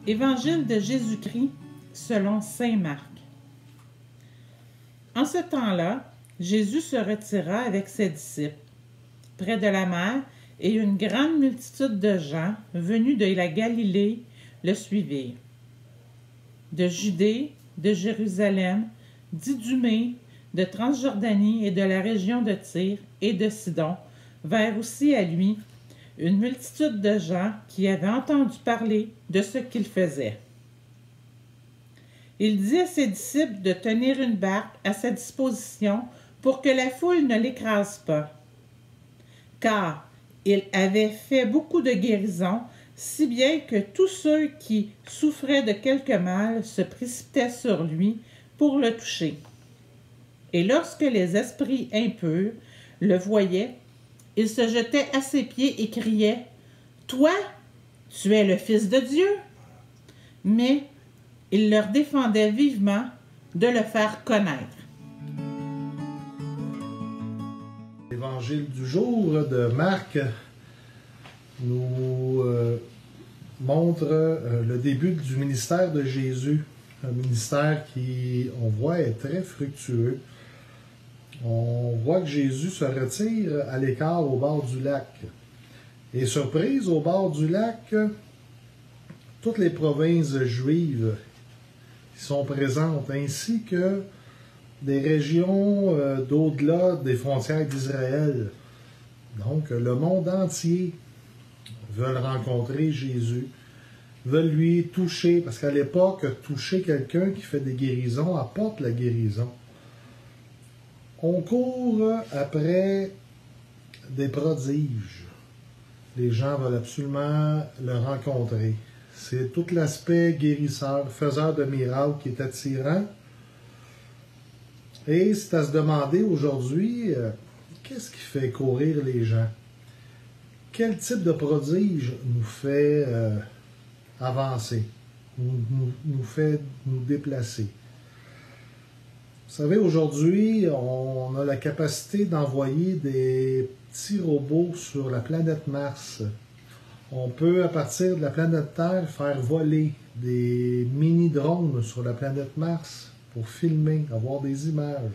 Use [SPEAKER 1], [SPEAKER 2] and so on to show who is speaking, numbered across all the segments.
[SPEAKER 1] Évangile de Jésus-Christ selon saint Marc. En ce temps-là, Jésus se retira avec ses disciples près de la mer, et une grande multitude de gens venus de la Galilée le suivirent. De Judée, de Jérusalem, d'Idumée, de Transjordanie et de la région de Tyr et de Sidon, vinrent aussi à lui une multitude de gens qui avaient entendu parler de ce qu'il faisait. Il dit à ses disciples de tenir une barque à sa disposition pour que la foule ne l'écrase pas, car il avait fait beaucoup de guérisons, si bien que tous ceux qui souffraient de quelque mal se précipitaient sur lui pour le toucher. Et lorsque les esprits impurs le voyaient, ils se jetaient à ses pieds et criaient « Toi, tu es le Fils de Dieu !» Mais il leur défendait vivement de le faire connaître.
[SPEAKER 2] L'évangile du jour de Marc nous montre le début du ministère de Jésus. Un ministère qui, on voit, est très fructueux. On voit que Jésus se retire à l'écart au bord du lac. Et surprise, au bord du lac, toutes les provinces juives qui sont présentes, ainsi que des régions d'au-delà des frontières d'Israël. Donc, le monde entier veulent rencontrer Jésus, veulent lui toucher, parce qu'à l'époque, toucher quelqu'un qui fait des guérisons apporte la guérison. On court après des prodiges. Les gens veulent absolument le rencontrer. C'est tout l'aspect guérisseur, faiseur de miracles qui est attirant. Et c'est à se demander aujourd'hui, qu'est-ce qui fait courir les gens? Quel type de prodige nous fait avancer, nous fait nous déplacer? Vous savez, aujourd'hui, on a la capacité d'envoyer des petits robots sur la planète Mars. On peut, à partir de la planète Terre, faire voler des mini-drones sur la planète Mars pour filmer, avoir des images.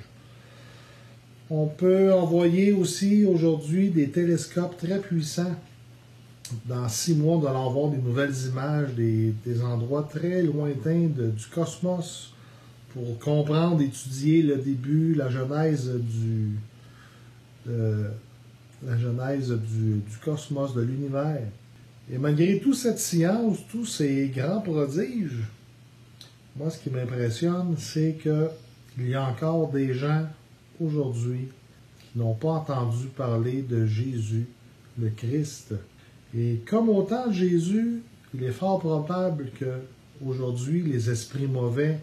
[SPEAKER 2] On peut envoyer aussi aujourd'hui des télescopes très puissants. Dans 6 mois, on va avoir des nouvelles images des endroits très lointains du cosmos pour comprendre, étudier le début, la genèse du cosmos, de l'univers. Et malgré toute cette science, tous ces grands prodiges, moi, ce qui m'impressionne, c'est qu'il y a encore des gens aujourd'hui qui n'ont pas entendu parler de Jésus, le Christ. Et comme au temps de Jésus, il est fort probable qu'aujourd'hui, les esprits mauvais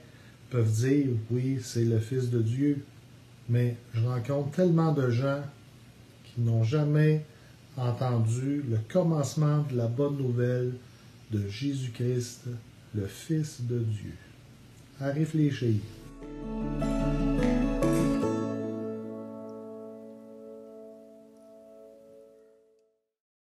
[SPEAKER 2] peuvent dire « Oui, c'est le Fils de Dieu ». Mais je rencontre tellement de gens qui n'ont jamais entendu le commencement de la bonne nouvelle de Jésus-Christ, le Fils de Dieu. À réfléchir.